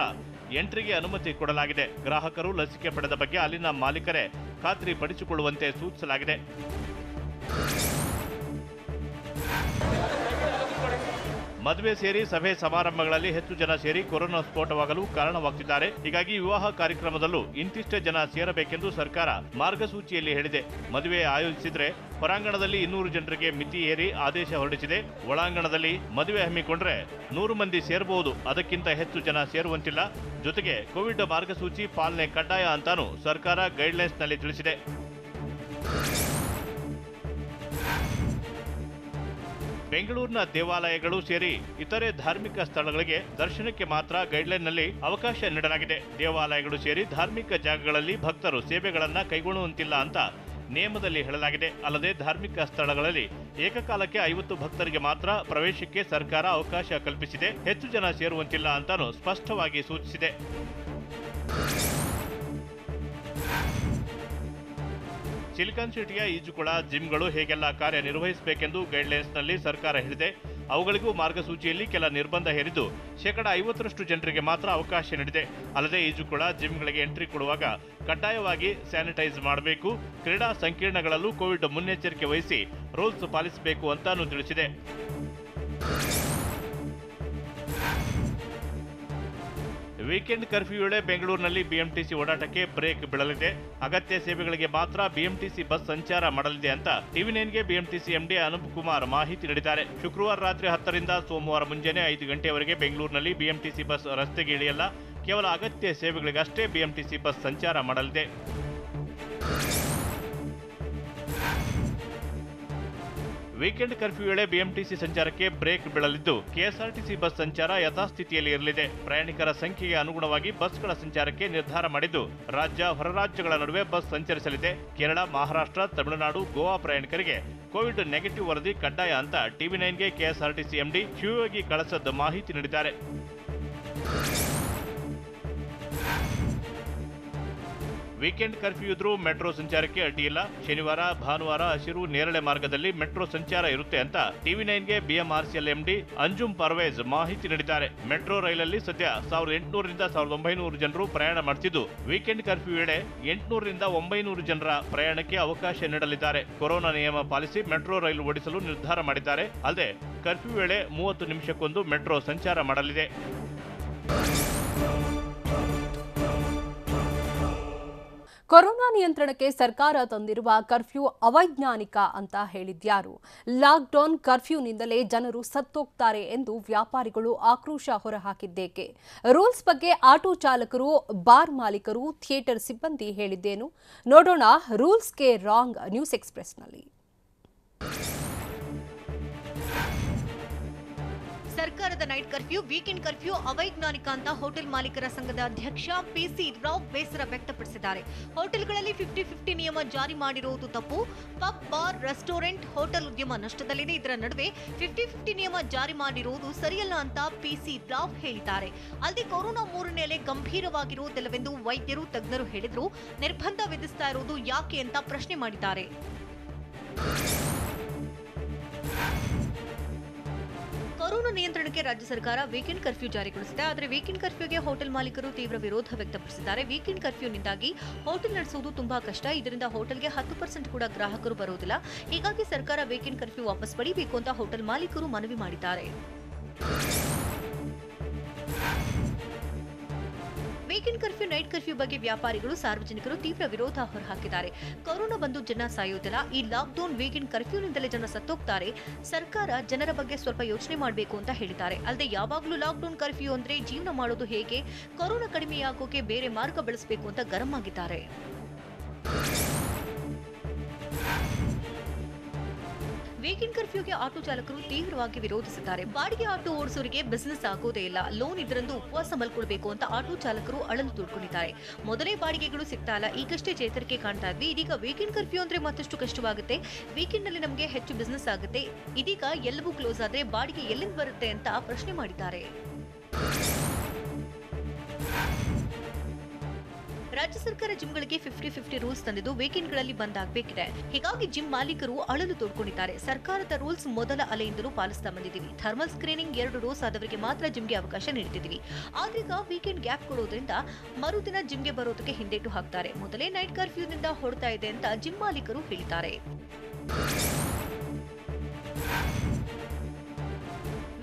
[SPEAKER 4] ಎಂಟ್ರಿಗೆ ಅನುಮತಿ ಕೊಡಲಾಗಿದೆ. ಗ್ರಾಹಕರು ಲಸಿಕೆ ಪಡೆದ ಬಗ್ಗೆ ಅಲ್ಲಿನ ಮಾಲೀಕರೇ ಖಾತ್ರಿ ಪಡಿಸಿಕೊಳ್ಳುವಂತೆ ಸೂಚಿಸಲಾಗಿದೆ. ಮದುವೆ ಸೇರಿ ಸಭೆ ಸಮಾರಂಭಗಳಲ್ಲಿ ಹೆಚ್ಚು ಜನ ಸೇರಿ ಕೊರೋನಾ ಸ್ಫೋಟವಾಗಲು ಕಾರಣವಾಗುತ್ತಿದ್ದಾರೆ. ಹೀಗಾಗಿ ವಿವಾಹ ಕಾರ್ಯಕ್ರಮದಲ್ಲೂ ಇಂತಿಷ್ಟೇ ಜನ ಸೇರಬೇಕೆಂದು ಸರ್ಕಾರ ಮಾರ್ಗಸೂಚಿಯಲ್ಲಿ ಹೇಳಿದೆ. ಮದುವೆ ಆಯೋಜಿಸಿದ್ರೆ ಹೊರಾಂಗಣದಲ್ಲಿ 200 ಜನರಿಗೆ ಮಿತಿ ಹೇರಿ ಆದೇಶ ಹೊರಡಿಸಿದೆ. ಒಳಾಂಗಣದಲ್ಲಿ ಮದುವೆ ಹಮ್ಮಿಕೊಂಡ್ರೆ 100 ಮಂದಿ ಸೇರಬಹುದು, ಅದಕ್ಕಿಂತ ಹೆಚ್ಚು ಜನ ಸೇರುವಂತಿಲ್ಲ. ಜೊತೆಗೆ ಕೋವಿಡ್ ಮಾರ್ಗಸೂಚಿ ಪಾಲನೆ ಕಡ್ಡಾಯ ಅಂತಾನೂ ಸರ್ಕಾರ ಗೈಡ್ಲೈನ್ಸ್ನಲ್ಲಿ ತಿಳಿಸಿದೆ. ಬೆಂಗಳೂರಿನ ದೇವಾಲಯಗಳು ಸೇರಿ ಇತರೆ ಧಾರ್ಮಿಕ ಸ್ಥಳಗಳಿಗೆ ದರ್ಶನಕ್ಕೆ ಮಾತ್ರ ಗೈಡ್ಲೈನ್ನಲ್ಲಿ ಅವಕಾಶ ನೀಡಲಾಗಿದೆ. ದೇವಾಲಯಗಳು ಸೇರಿ ಧಾರ್ಮಿಕ ಜಾಗಗಳಲ್ಲಿ ಭಕ್ತರು ಸೇವೆಗಳನ್ನ ಕೈಗೊಳ್ಳುವಂತಿಲ್ಲ ಅಂತ ನಿಯಮದಲ್ಲಿ ಹೇಳಲಾಗಿದೆ. ಅಲ್ಲದೆ ಧಾರ್ಮಿಕ ಸ್ಥಳಗಳಲ್ಲಿ ಏಕಕಾಲಕ್ಕೆ 50 ಭಕ್ತರಿಗೆ ಮಾತ್ರ ಪ್ರವೇಶಕ್ಕೆ ಸರ್ಕಾರ ಅವಕಾಶ ಕಲ್ಪಿಸಿದೆ. ಹೆಚ್ಚು ಜನ ಸೇರುವಂತಿಲ್ಲ ಅಂತಾನೂ ಸ್ಪಷ್ಟವಾಗಿ ಸೂಚಿಸಿದೆ. ಸಿಲಿಕಾನ್ ಸಿಟಿಯ ಈಜುಕೊಳ, ಜಿಮ್ಗಳು ಹೇಗೆಲ್ಲ ಕಾರ್ಯನಿರ್ವಹಿಸಬೇಕೆಂದು ಗೈಡ್ಲೈನ್ಸ್ನಲ್ಲಿ ಸರ್ಕಾರ ಹೇಳಿದೆ. ಅವುಗಳಿಗೂ ಮಾರ್ಗಸೂಚಿಯಲ್ಲಿ ಕೆಲ ನಿರ್ಬಂಧ ಹೇರಿದ್ದು 50% ಜನರಿಗೆ ಮಾತ್ರ ಅವಕಾಶ ನೀಡಿದೆ. ಅಲ್ಲದೆ ಈಜುಕೊಳ, ಜಿಮ್ಗಳಿಗೆ ಎಂಟ್ರಿ ಕೊಡುವಾಗ ಕಡ್ಡಾಯವಾಗಿ ಸ್ಯಾನಿಟೈಸ್ ಮಾಡಬೇಕು. ಕ್ರೀಡಾ ಸಂಕೀರ್ಣಗಳಲ್ಲೂ ಕೋವಿಡ್ ಮುನ್ನೆಚ್ಚರಿಕೆ ವಹಿಸಿ ರೂಲ್ಸ್ ಪಾಲಿಸಬೇಕು ಅಂತಾನೂ ತಿಳಿಸಿದೆ. ವೀಕೆಂಡ್ ಕರ್ಫ್ಯೂ ವೇಳೆ ಬೆಂಗಳೂರಿನಲ್ಲಿ ಬಿಎಂಟಿಸಿ ಓಡಾಟಕ್ಕೆ ಬ್ರೇಕ್ ಬೀಳಲಿದೆ. ಅಗತ್ಯ ಸೇವೆಗಳಿಗೆ ಮಾತ್ರ ಬಿಎಂಟಿಸಿ ಬಸ್ ಸಂಚಾರ ಮಾಡಲಿದೆ ಅಂತ ಟಿವಿ9ಗೆ ಬಿಎಂಟಿಸಿ ಎಂಡಿ ಅನೂಪ್ ಕುಮಾರ್ ಮಾಹಿತಿ ನೀಡಿದ್ದಾರೆ. ಶುಕ್ರವಾರ ರಾತ್ರಿ 10 ರಿಂದ ಸೋಮವಾರ ಮುಂಜಾನೆ 5 ಗಂಟೆಯವರೆಗೆ ಬೆಂಗಳೂರಿನಲ್ಲಿ ಬಿಎಂಟಿಸಿ ಬಸ್ ರಸ್ತೆಗೆ ಇಳಿಯಲ್ಲ. ಕೇವಲ ಅಗತ್ಯ ಸೇವೆಗಳಿಗಷ್ಟೇ ಬಿಎಂಟಿಸಿ ಬಸ್ ಸಂಚಾರ ಮಾಡಲಿದೆ. ವೀಕೆಂಡ್ ಕರ್ಫ್ಯೂ ವೇಳೆ ಬಿಎಂಟಿಸಿ ಸಂಚಾರಕ್ಕೆ ಬ್ರೇಕ್ ಬೀಳಲಿದ್ದು, ಕೆಎಸ್ಆರ್ಟಿಸಿ ಬಸ್ ಸಂಚಾರ ಯಥಾಸ್ಥಿತಿಯಲ್ಲಿ ಇರಲಿದೆ. ಪ್ರಯಾಣಿಕರ ಸಂಖ್ಯೆಗೆ ಅನುಗುಣವಾಗಿ ಬಸ್ಗಳ ಸಂಚಾರಕ್ಕೆ ನಿರ್ಧಾರ ಮಾಡಿದ್ದು, ರಾಜ್ಯ ಹೊರ ರಾಜ್ಯಗಳ ನಡುವೆ ಬಸ್ ಸಂಚರಿಸಲಿದೆ. ಕೇರಳ, ಮಹಾರಾಷ್ಟ್ರ, ತಮಿಳುನಾಡು, ಗೋವಾ ಪ್ರಯಾಣಿಕರಿಗೆ ಕೋವಿಡ್ ನೆಗೆಟಿವ್ ವರದಿ ಕಡ್ಡಾಯ ಅಂತ ಟಿವಿ9ಗೆ ಕೆಎಸ್ಆರ್ಟಿಸಿ ಎಂಡಿ ಶಿವಯೋಗಿ ಕಳಸದ್ ಮಾಹಿತಿ ನೀಡಿದ್ದಾರೆ. ವೀಕೆಂಡ್ ಕರ್ಫ್ಯೂ ಇದ್ರೂ ಮೆಟ್ರೋ ಸಂಚಾರಕ್ಕೆ ಅಡ್ಡಿಯಿಲ್ಲ. ಶನಿವಾರ, ಭಾನುವಾರ ಹಸಿರು ನೇರಳೆ ಮಾರ್ಗದಲ್ಲಿ ಮೆಟ್ರೋ ಸಂಚಾರ ಇರುತ್ತೆ ಅಂತ ಟಿವಿ9ಗೆ ಬಿಎಂಆರ್ಸಿಎಲ್ ಎಂಡಿ ಅಂಜುಮ್ ಪರ್ವೇಜ್ ಮಾಹಿತಿ ನೀಡಿದ್ದಾರೆ. ಮೆಟ್ರೋ ರೈಲಲ್ಲಿ ಸದ್ಯ 1800 ರಿಂದ 1900 ಜನರು ಪ್ರಯಾಣ ಮಾಡ್ತಿದ್ದು, ವೀಕೆಂಡ್ ಕರ್ಫ್ಯೂ ವೇಳೆ 800 ರಿಂದ 900 ಜನರ ಪ್ರಯಾಣಕ್ಕೆ ಅವಕಾಶ ನೀಡಲಿದ್ದಾರೆ. ಕೊರೋನಾ ನಿಯಮ ಪಾಲಿಸಿ ಮೆಟ್ರೋ ರೈಲು ಓಡಿಸಲು ನಿರ್ಧಾರ ಮಾಡಿದ್ದಾರೆ. ಅಲ್ಲದೆ ಕರ್ಫ್ಯೂ ವೇಳೆ 30 ನಿಮಿಷಕ್ಕೊಂದು ಮೆಟ್ರೋ ಸಂಚಾರ ಮಾಡಲಿದೆ.
[SPEAKER 1] ಕೊರೋನಾ ನಿಯಂತ್ರಣಕ್ಕೆ ಸರ್ಕಾರ ತಂದಿರುವ ಕರ್ಫ್ಯೂ ಅವೈಜ್ಞಾನಿಕ ಅಂತ ಹೇಳಿದ್ಯಾರು? ಲಾಕ್ಡೌನ್ ಕರ್ಫ್ಯೂನಿಂದಲೇ ಜನರು ಸತ್ತೋಗ್ತಾರೆ ಎಂದು ವ್ಯಾಪಾರಿಗಳು ಆಕ್ರೋಶ ಹೊರಹಾಕಿದ್ದೇಕೆ? ರೂಲ್ಸ್ ಬಗ್ಗೆ ಆಟೋ ಚಾಲಕರು, ಬಾರ್ ಮಾಲೀಕರು, ಥಿಯೇಟರ್ ಸಿಬ್ಬಂದಿ ಹೇಳಿದ್ದೇನು? ನೋಡೋಣ ರೂಲ್ಸ್ಗೆ ರಾಂಗ್ ನ್ಯೂಸ್ ಎಕ್ಸ್‌ಪ್ರೆಸ್‌ನಲ್ಲಿ.
[SPEAKER 5] ಸರ್ಕಾರದ ನೈಟ್ ಕರ್ಫ್ಯೂ, ವೀಕೆಂಡ್ ಕರ್ಫ್ಯೂ ಅವೈಜ್ಞಾನಿಕ ಅಂತ ಹೋಟೆಲ್ ಮಾಲೀಕರ ಸಂಘದ ಅಧ್ಯಕ್ಷ ಪಿಸಿ ರಾವ್ ಬೇಸರ ವ್ಯಕ್ತಪಡಿಸಿದ್ದಾರೆ. ಹೋಟೆಲ್ಗಳಲ್ಲಿ 50-50 ನಿಯಮ ಜಾರಿ ಮಾಡಿರುವುದು ತಪ್ಪು. ಪಬ್, ಬಾರ್, ರೆಸ್ಟೋರೆಂಟ್, ಹೋಟೆಲ್ ಉದ್ಯಮ ನಷ್ಟದಲ್ಲಿದೆ. ಇದರ ನಡುವೆ 50-50 ನಿಯಮ ಜಾರಿ ಮಾಡಿರುವುದು ಸರಿಯಲ್ಲ ಅಂತ ಪಿಸಿ ರಾವ್ ಹೇಳಿದ್ದಾರೆ. ಅಲ್ಲದೆ ಕೊರೋನಾ 3ನೇ ಅಲೆ ಗಂಭೀರವಾಗಿರುವುದಿಲ್ಲವೆಂದು ವೈದ್ಯರು, ತಜ್ಞರು ಹೇಳಿದ್ರು. ನಿರ್ಬಂಧ ವಿಧಿಸ್ತಾ ಇರುವುದು ಯಾಕೆ ಅಂತ ಪ್ರಶ್ನೆ ಮಾಡಿದ್ದಾರೆ. ಕೊರೋನಾ ನಿಯಂತ್ರಣಕ್ಕೆ ರಾಜ್ಯ ಸರ್ಕಾರ ವೀಕೆಂಡ್ ಕರ್ಫ್ಯೂ ಜಾರಿಗೊಳಿಸಿದೆ. ಆದರೆ ವೀಕೆಂಡ್ ಕರ್ಫ್ಯೂಗೆ ಹೋಟೆಲ್ ಮಾಲೀಕರು ತೀವ್ರ ವಿರೋಧ ವ್ಯಕ್ತಪಡಿಸಿದ್ದಾರೆ. ವೀಕೆಂಡ್ ಕರ್ಫ್ಯೂನಿಂದಾಗಿ ಹೋಟೆಲ್ ನಡೆಸುವುದು ತುಂಬಾ ಕಷ್ಟ. ಇದರಿಂದ ಹೋಟೆಲ್ಗೆ 10% ಕೂಡ ಗ್ರಾಹಕರು ಬರುವುದಿಲ್ಲ. ಹೀಗಾಗಿ ಸರ್ಕಾರ ವೀಕೆಂಡ್ ಕರ್ಫ್ಯೂ ವಾಪಸ್ ಪಡೆಯಬೇಕು ಅಂತ ಹೋಟೆಲ್ ಮಾಲೀಕರು ಮನವಿ ಮಾಡಿದ್ದಾರೆ. ವೀಕೆಂಡ್ ಕರ್ಫ್ಯೂ, ನೈಟ್ ಕರ್ಫ್ಯೂ ಬಗ್ಗೆ ವ್ಯಾಪಾರಿಗಳು, ಸಾರ್ವಜನಿಕರು ತೀವ್ರ ವಿರೋಧ ಹೊರಹಾಕಿದ್ದಾರೆ. ಕೊರೋನಾ ಬಂದು ಜನ ಸಾಯೋದಿಲ್ಲ. ಈ ಲಾಕ್ಡೌನ್, ವೀಕೆಂಡ್ ಕರ್ಫ್ಯೂನಿಂದಲೇ ಜನ ಸತ್ತೋಗ್ತಾರೆ. ಸರ್ಕಾರ ಜನರ ಬಗ್ಗೆ ಸ್ವಲ್ಪ ಯೋಚನೆ ಮಾಡಬೇಕು ಅಂತ ಹೇಳಿದ್ದಾರೆ. ಅಲ್ಲದೆ ಯಾವಾಗಲೂ ಲಾಕ್ಡೌನ್, ಕರ್ಫ್ಯೂ ಅಂದ್ರೆ ಜೀವನ ಮಾಡೋದು ಹೇಗೆ? ಕೊರೋನಾ ಕಡಿಮೆಯಾಗೋಕೆ ಬೇರೆ ಮಾರ್ಗ ಬಳಸಬೇಕು ಅಂತ ಗರಂ ಆಗಿದ್ದಾರೆ. ವೀಕೆಂಡ್ ಕರ್ಫ್ಯೂಗೆ ಆಟೋ ಚಾಲಕರು ತೀವ್ರವಾಗಿ ವಿರೋಧಿಸಿದ್ದಾರೆ. ಬಾಡಿಗೆ ಆಟೋ ಓಡಿಸೋರಿಗೆ ಬಿಸಿನೆಸ್ ಆಗೋದೇ ಇಲ್ಲ, ಲೋನ್ ಇದರಂದು ಉಪವಾಸ ಮಲ್ಕೊಳ್ಬೇಕು ಅಂತ ಆಟೋ ಚಾಲಕರು ಅಳಲು ತೋಡ್ಕೊಂಡಿದ್ದಾರೆ. ಮೊದಲೇ ಬಾಡಿಗೆಗಳು ಸಿಗ್ತಾ ಇಲ್ಲ, ಈಗಷ್ಟೇ ಚೇತರಿಕೆ ಕಾಣ್ತಾ ಇದ್ವಿ, ಇದೀಗ ವೀಕೆಂಡ್ ಕರ್ಫ್ಯೂ ಅಂದ್ರೆ ಮತ್ತಷ್ಟು ಕಷ್ಟವಾಗುತ್ತೆ, ವೀಕೆಂಡ್ ನಲ್ಲಿ ನಮಗೆ ಹೆಚ್ಚು ಬಿಸಿನೆಸ್ ಆಗುತ್ತೆ, ಇದೀಗ ಎಲ್ಲವೂ ಕ್ಲೋಸ್ ಆದ್ರೆ ಬಾಡಿಗೆ ಎಲ್ಲಿಂದ ಬರುತ್ತೆ ಅಂತ ಪ್ರಶ್ನೆ ಮಾಡಿದ್ದಾರೆ. ರಾಜ್ಯ ಸರ್ಕಾರ ಜಿಮ್ಗಳಿಗೆ 50-50 ರೂಲ್ಸ್ ತಂದಿದ್ದು ವೀಕೆಂಡ್ಗಳಲ್ಲಿ ಬಂದ್ ಆಗಬೇಕಿದೆ. ಹೀಗಾಗಿ ಜಿಮ್ ಮಾಲೀಕರು ಅಳಲು ತೋಡ್ಕೊಂಡಿದ್ದಾರೆ. ಸರ್ಕಾರದ ರೂಲ್ಸ್ ಮೊದಲ ಅಲೆಯಿಂದಲೂ ಪಾಲಿಸ್ತಾ ಬಂದಿದ್ದೀವಿ. ಥರ್ಮಲ್ ಸ್ಕ್ರೀನಿಂಗ್ 2 ಡೋಸ್ ಆದವರಿಗೆ ಮಾತ್ರ ಜಿಮ್ಗೆ ಅವಕಾಶ ನೀಡುತ್ತಿದ್ದೀವಿ. ಆದ್ರೀಗ ವೀಕೆಂಡ್ ಗ್ಯಾಪ್ ಕೊಡೋದ್ರಿಂದ ಮರುದಿನ ಜಿಮ್ಗೆ ಬರೋದಕ್ಕೆ ಹಿಂದೇಟು ಹಾಕ್ತಾರೆ. ಮೊದಲೇ ನೈಟ್ ಕರ್ಫ್ಯೂನಿಂದ ಹೊಡ್ತಾ ಇದೆ ಅಂತ ಜಿಮ್ ಮಾಲೀಕರು ಹೇಳಿದ್ದಾರೆ.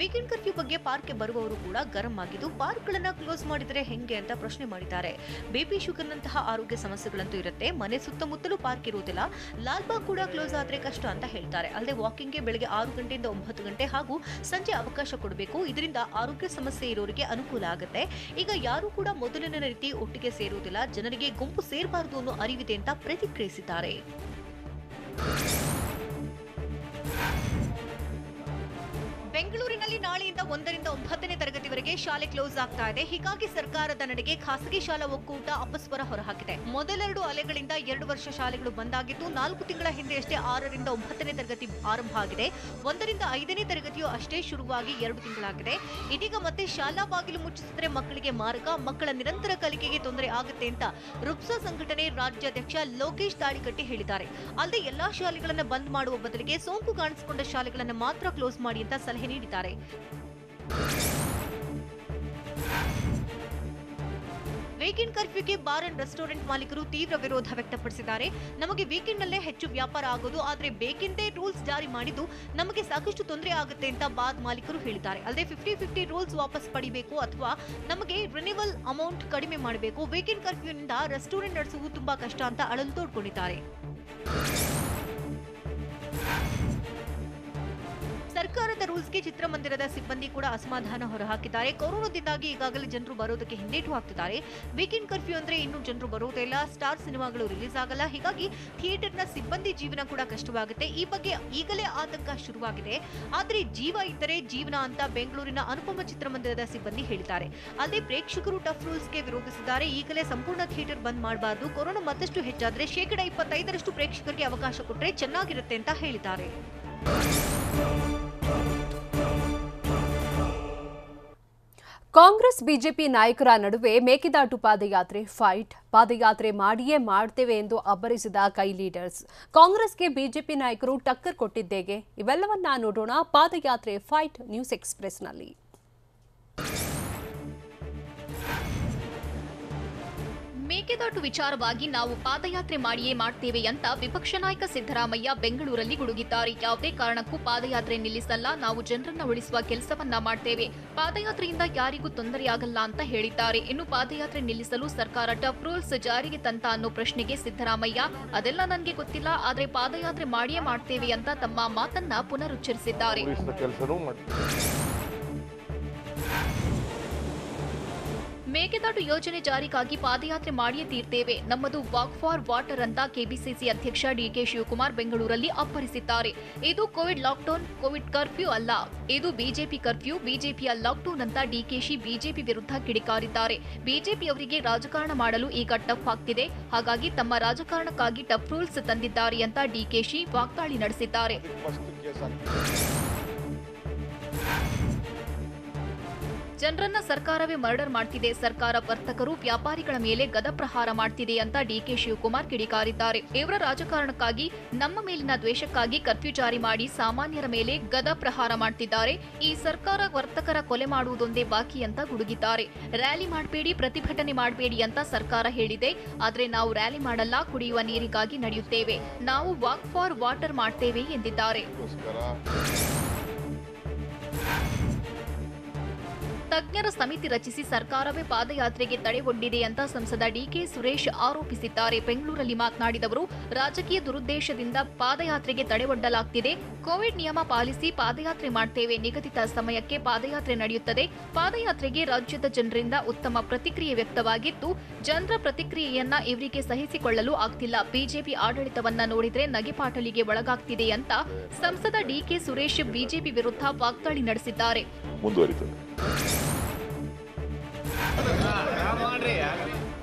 [SPEAKER 5] ವೀಕೆಂಡ್ ಕರ್ಫ್ಯೂ ಬಗ್ಗೆ ಪಾರ್ಕ್ಗೆ ಬರುವವರು ಕೂಡ ಗರಂ ಆಗಿದ್ದು, ಪಾರ್ಕ್ಗಳನ್ನ ಕ್ಲೋಸ್ ಮಾಡಿದರೆ ಹೆಂಗೆ ಅಂತ ಪ್ರಶ್ನೆ ಮಾಡಿದ್ದಾರೆ. ಬಿಪಿ ಶುಗರ್ನಂತಹ ಆರೋಗ್ಯ ಸಮಸ್ಯೆಗಳಂತೂ ಇರುತ್ತೆ, ಮನೆ ಸುತ್ತಮುತ್ತಲೂ ಪಾರ್ಕ್ ಇರುವುದಿಲ್ಲ, ಲಾಲ್ಬಾಗ್ ಕೂಡ ಕ್ಲೋಸ್ ಆದ್ರೆ ಕಷ್ಟ ಅಂತ ಹೇಳ್ತಾರೆ. ಅಲ್ಲದೆ ವಾಕಿಂಗ್ಗೆ ಬೆಳಗ್ಗೆ 6 ಗಂಟೆಯಿಂದ 9 ಗಂಟೆ ಹಾಗೂ ಸಂಜೆ ಅವಕಾಶ ಕೊಡಬೇಕು, ಇದರಿಂದ ಆರೋಗ್ಯ ಸಮಸ್ಯೆ ಇರೋರಿಗೆ ಅನುಕೂಲ ಆಗುತ್ತೆ. ಈಗ ಯಾರು ಕೂಡ ಮೊದಲಿನ ರೀತಿ ಒಟ್ಟಿಗೆ ಸೇರುವುದಿಲ್ಲ, ಜನರಿಗೆ ಗುಂಪು ಸೇರಬಾರದು ಅನ್ನೋ ಅರಿವಿದೆ ಅಂತ ಪ್ರತಿಕ್ರಿಯಿಸಿದ್ದಾರೆ. ಬೆಂಗಳೂರಿನಲ್ಲಿ ನಾಳೆಯಿಂದ 1ರಿಂದ 9ನೇ ತರಗತಿವರೆಗೆ ಶಾಲೆ ಕ್ಲೋಸ್ ಆಗ್ತಾ ಇದೆ. ಹೀಗಾಗಿ ಸರ್ಕಾರದ ನಡೆಗೆ ಖಾಸಗಿ ಶಾಲಾ ಒಕ್ಕೂಟ ಅಪಸ್ವರ ಹೊರಹಾಕಿದೆ. ಮೊದಲೆರಡು ಅಲೆಗಳಿಂದ 2 ವರ್ಷ ಶಾಲೆಗಳು ಬಂದಾಗಿದ್ದು, 4 ತಿಂಗಳ ಹಿಂದೆಯಷ್ಟೇ 6ರಿಂದ 9ನೇ ತರಗತಿ ಆರಂಭ ಆಗಿದೆ. 1ರಿಂದ 5ನೇ ತರಗತಿಯು ಅಷ್ಟೇ ಶುರುವಾಗಿ 2 ತಿಂಗಳಾಗಿದೆ. ಇದೀಗ ಮತ್ತೆ ಶಾಲಾ ಬಾಗಿಲು ಮುಚ್ಚಿಸಿದ್ರೆ ಮಕ್ಕಳಿಗೆ ಮಾರಕ, ಮಕ್ಕಳ ನಿರಂತರ ಕಲಿಕೆಗೆ ತೊಂದರೆ ಆಗುತ್ತೆ ಅಂತ ರುಪ್ಸಾ ಸಂಘಟನೆ ರಾಜ್ಯಾಧ್ಯಕ್ಷ ಲೋಕೇಶ್ ತಾಳಿಕಟ್ಟಿ ಹೇಳಿದ್ದಾರೆ. ಅಲ್ಲದೆ ಎಲ್ಲಾ ಶಾಲೆಗಳನ್ನು ಬಂದ್ ಮಾಡುವ ಬದಲಿಗೆ ಸೋಂಕು ಕಾಣಿಸಿಕೊಂಡ ಶಾಲೆಗಳನ್ನು ಮಾತ್ರ ಕ್ಲೋಸ್ ಮಾಡಿ ಅಂತ ಸಲಹೆ ನೀಡಿದ್ದಾರೆ. ವೀಕೆಂಡ್ ಕರ್ಫ್ಯೂಗೆ ಬಾರ್ ಅಂಡ್ ರೆಸ್ಟೋರೆಂಟ್ ಮಾಲೀಕರು ತೀವ್ರ ವಿರೋಧ ವ್ಯಕ್ತಪಡಿಸಿದ್ದಾರೆ. ನಮಗೆ ವೀಕೆಂಡ್ ನಲ್ಲೇ ಹೆಚ್ಚು ವ್ಯಾಪಾರ ಆಗೋದು, ಆದರೆ ಬೇಕೆಂದೇ ರೂಲ್ಸ್ ಜಾರಿ ಮಾಡಿದ್ದು ನಮಗೆ ಸಾಕಷ್ಟು ತೊಂದರೆ ಆಗುತ್ತೆ ಅಂತ ಬಾರ್ ಮಾಲೀಕರು ಹೇಳಿದ್ದಾರೆ. ಅಲ್ಲದೆ 50-50 ರೂಲ್ಸ್ ವಾಪಸ್ ಪಡಿಬೇಕು ಅಥವಾ ನಮಗೆ ರಿನಿವಲ್ ಅಮೌಂಟ್ ಕಡಿಮೆ ಮಾಡಬೇಕು, ವೀಕೆಂಡ್ ಕರ್ಫ್ಯೂನಿಂದ ರೆಸ್ಟೋರೆಂಟ್ ನಡೆಸುವುದು ತುಂಬಾ ಕಷ್ಟ ಅಂತ ಅಳಲು ತೋಡ್ಕೊಂಡಿದ್ದಾರೆ. ಸರ್ಕಾರದ ರೂಲ್ಸ್ಗೆ ಚಿತ್ರಮಂದಿರದ ಸಿಬ್ಬಂದಿ ಕೂಡ ಅಸಮಾಧಾನ ಹೊರಹಾಕಿದ್ದಾರೆ. ಕೊರೋನಾದಿಂದಾಗಿ ಈಗಾಗಲೇ ಜನರು ಬರೋದಕ್ಕೆ ಹಿಂದೇಟು ಹಾಕ್ತಿದ್ದಾರೆ. ವೀಕೆಂಡ್ ಕರ್ಫ್ಯೂ ಅಂದ್ರೆ ಇನ್ನೂ ಜನರು ಬರೋದೇ ಇಲ್ಲ, ಸ್ಟಾರ್ ಸಿನಿಮಾಗಳು ರಿಲೀಸ್ ಆಗಲ್ಲ, ಹೀಗಾಗಿ ಥಿಯೇಟರ್ನ ಸಿಬ್ಬಂದಿ ಜೀವನ ಕೂಡ ಕಷ್ಟವಾಗುತ್ತೆ. ಈ ಬಗ್ಗೆ ಈಗಲೇ ಆತಂಕ ಶುರುವಾಗಿದೆ. ಆದರೆ ಜೀವ ಇದ್ದರೆ ಜೀವನ ಅಂತ ಬೆಂಗಳೂರಿನ ಅನುಪಮ ಚಿತ್ರಮಂದಿರದ ಸಿಬ್ಬಂದಿ ಹೇಳಿದ್ದಾರೆ. ಅಲ್ಲದೆ ಪ್ರೇಕ್ಷಕರು ಟಫ್ ರೂಲ್ಸ್ಗೆ ವಿರೋಧಿಸಿದ್ದಾರೆ. ಈಗಲೇ ಸಂಪೂರ್ಣ ಥಿಯೇಟರ್ ಬಂದ್ ಮಾಡಬಾರದು, ಕೊರೋನಾ ಮತ್ತಷ್ಟು ಹೆಚ್ಚಾದ್ರೆ 25% ಪ್ರೇಕ್ಷಕರಿಗೆ ಅವಕಾಶ ಕೊಟ್ಟರೆ ಚೆನ್ನಾಗಿರುತ್ತೆ ಅಂತ ಹೇಳಿದ್ದಾರೆ.
[SPEAKER 1] ಕಾಂಗ್ರೆಸ್ ಬಿಜೆಪಿ ನಾಯಕರ ನಡುವೆ ಮೇಕೆದಾಟು ಪಾದಯಾತ್ರೆ ಫೈಟ್. ಪಾದಯಾತ್ರೆ ಮಾಡಿಯೇ ಮಾಡ್ತೇವೆ ಎಂದು ಅಬ್ಬರಿಸಿದ ಕೈ ಲೀಡರ್ಸ್. ಕಾಂಗ್ರೆಸ್ಗೆ ಬಿಜೆಪಿ ನಾಯಕರು ಟಕ್ಕರ್ ಕೊಟ್ಟಿದ್ದೇಗೆ? ಇವೆಲ್ಲವನ್ನ ನೋಡೋಣ ಪಾದಯಾತ್ರೆ ಫೈಟ್ ನ್ಯೂಸ್ ಎಕ್ಸ್‌ಪ್ರೆಸ್‌ನಲ್ಲಿ.
[SPEAKER 6] ಮೇಕೆದಾಟು ವಿಚಾರವಾಗಿ ನಾವು ಪಾದಯಾತ್ರೆ ಮಾಡಿಯೇ ಮಾಡ್ತೇವೆ ಅಂತ ವಿಪಕ್ಷ ನಾಯಕ ಸಿದ್ದರಾಮಯ್ಯ ಬೆಂಗಳೂರಲ್ಲಿ ಗುಡುಗಿದ್ದಾರೆ. ಯಾವುದೇ ಕಾರಣಕ್ಕೂ ಪಾದಯಾತ್ರೆ ನಿಲ್ಲಿಸಲ್ಲ, ನಾವು ಜನರನ್ನ ಉಳಿಸುವ ಕೆಲಸವನ್ನ ಮಾಡ್ತೇವೆ, ಪಾದಯಾತ್ರೆಯಿಂದ ಯಾರಿಗೂ ತೊಂದರೆಯಾಗಲ್ಲ ಅಂತ ಹೇಳಿದ್ದಾರೆ. ಇನ್ನು ಪಾದಯಾತ್ರೆ ನಿಲ್ಲಿಸಲು ಸರ್ಕಾರ ಟಫ್ ರೂಲ್ಸ್ ಜಾರಿಗೆ ತಂತ ಅನ್ನೋ ಪ್ರಶ್ನೆಗೆ ಸಿದ್ದರಾಮಯ್ಯ, ಅದೆಲ್ಲ ನನಗೆ ಗೊತ್ತಿಲ್ಲ, ಆದ್ರೆ ಪಾದಯಾತ್ರೆ ಮಾಡಿಯೇ ಮಾಡ್ತೇವೆ ಅಂತ ತಮ್ಮ ಮಾತನ್ನ ಪುನರುಚ್ಚರಿಸಿದ್ದಾರೆ. ಮೇಕೆದಾಟು ಯೋಜನೆ ಜಾರಿಗಾಗಿ ಪಾದಯಾತ್ರೆ ಮಾಡಿಯೇ ತೀರ್ತೇವೆ, ನಮ್ಮದು ವಾಕ್ ಫಾರ್ ವಾಟರ್ ಅಂತ ಕೆಪಿಸಿಸಿ ಅಧ್ಯಕ್ಷ ಡಿಕೆ ಶಿವಕುಮಾರ್ ಬೆಂಗಳೂರಲ್ಲಿ ಅಪ್ಪರಿಸಿದ್ದಾರೆ. ಇದು ಕೋವಿಡ್ ಲಾಕ್ಡೌನ್, ಕೋವಿಡ್ ಕರ್ಫ್ಯೂ ಅಲ್ಲ, ಇದು ಬಿಜೆಪಿ ಕರ್ಫ್ಯೂ, ಬಿಜೆಪಿಯ ಲಾಕ್ಡೌನ್ ಅಂತ ಡಿಕೆಶಿ ಬಿಜೆಪಿ ವಿರುದ್ಧ ಕಿಡಿಕಾರಿದ್ದಾರೆ. ಬಿಜೆಪಿಯವರಿಗೆ ರಾಜಕಾರಣ ಮಾಡಲು ಈಗ ಟಫ್ ಆಗ್ತಿದೆ, ಹಾಗಾಗಿ ತಮ್ಮ ರಾಜಕಾರಣಕ್ಕಾಗಿ ಟಫ್ ರೂಲ್ಸ್ ತಂದಿದ್ದಾರೆ ಅಂತ ಡಿಕೆಶಿ ವಾಗ್ದಾಳಿ ನಡೆಸಿದ್ದಾರೆ. ಜನರನ್ನ ಸರ್ಕಾರವೇ ಮರ್ಡರ್ ಮಾಡ್ತಿದೆ, ಸರ್ಕಾರ ವರ್ತಕರು ವ್ಯಾಪಾರಿಗಳ ಮೇಲೆ ಗದಪ್ರಹಾರ ಮಾಡ್ತಿದೆ ಅಂತ ಡಿಕೆ ಶಿವಕುಮಾರ್ ಕಿಡಿಕಾರಿದ್ದಾರೆ. ಇವರ ರಾಜಕಾರಣಕ್ಕಾಗಿ, ನಮ್ಮ ಮೇಲಿನ ದ್ವೇಷಕ್ಕಾಗಿ ಕರ್ಫ್ಯೂ ಜಾರಿ ಮಾಡಿ ಸಾಮಾನ್ಯರ ಮೇಲೆ ಗದಪ್ರಹಾರ ಮಾಡ್ತಿದ್ದಾರೆ. ಈ ಸರ್ಕಾರ ವರ್ತಕರ ಕೊಲೆ ಮಾಡುವುದೊಂದೇ ಬಾಕಿ ಅಂತ ಗುಡುಗಿದ್ದಾರೆ. ರ್ಯಾಲಿ ಮಾಡಬೇಡಿ, ಪ್ರತಿಭಟನೆ ಮಾಡಬೇಡಿ ಅಂತ ಸರ್ಕಾರ ಹೇಳಿದೆ, ಆದ್ರೆ ನಾವು ರ್ಯಾಲಿ ಮಾಡಲ್ಲ, ಕುಡಿಯುವ ನೀರಿಗಾಗಿ ನಡೆಯುತ್ತೇವೆ, ನಾವು ವಾಕ್ ಫಾರ್ ವಾಟರ್ ಮಾಡ್ತೇವೆ ಎಂದಿದ್ದಾರೆ. ತಜ್ಞರ ಸಮಿತಿ ರಚಿಸಿ ಸರ್ಕಾರವೇ ಪಾದಯಾತ್ರೆಗೆ ತಡೆ ಒಡ್ಡಿದೆ ಅಂತ ಸಂಸದ ಡಿಕೆ ಸುರೇಶ್ ಆರೋಪಿಸಿದ್ದಾರೆ. ಬೆಂಗಳೂರಲ್ಲಿ ಮಾತನಾಡಿದವರು, ರಾಜಕೀಯ ದುರುದ್ದೇಶದಿಂದ ಪಾದಯಾತ್ರೆಗೆ ತಡೆ ಒಡ್ಡಲಾಗ್ತಿದೆ. ಕೋವಿಡ್ ನಿಯಮ ಪಾಲಿಸಿ ಪಾದಯಾತ್ರೆ ಮಾಡ್ತೇವೆ. ನಿಗದಿತ ಸಮಯಕ್ಕೆ ಪಾದಯಾತ್ರೆ ನಡೆಯುತ್ತದೆ. ಪಾದಯಾತ್ರೆಗೆ ರಾಜ್ಯದ ಜನರಿಂದ ಉತ್ತಮ ಪ್ರತಿಕ್ರಿಯೆ ವ್ಯಕ್ತವಾಗಿದ್ದು, ಜನರ ಪ್ರತಿಕ್ರಿಯೆಯನ್ನ ಇವರಿಗೆ ಸಹಿಸಿಕೊಳ್ಳಲು ಆಗ್ತಿಲ್ಲ. ಬಿಜೆಪಿ ಆಡಳಿತವನ್ನ ನೋಡಿದ್ರೆ ನಗೆಪಾಟಲಿಗೆ ಒಳಗಾಗ್ತಿದೆ ಅಂತ ಸಂಸದ ಡಿಕೆ ಸುರೇಶ್ ಬಿಜೆಪಿ ವಿರುದ್ಧ ವಾಗ್ದಾಳಿ ನಡೆಸಿದ್ದಾರೆ.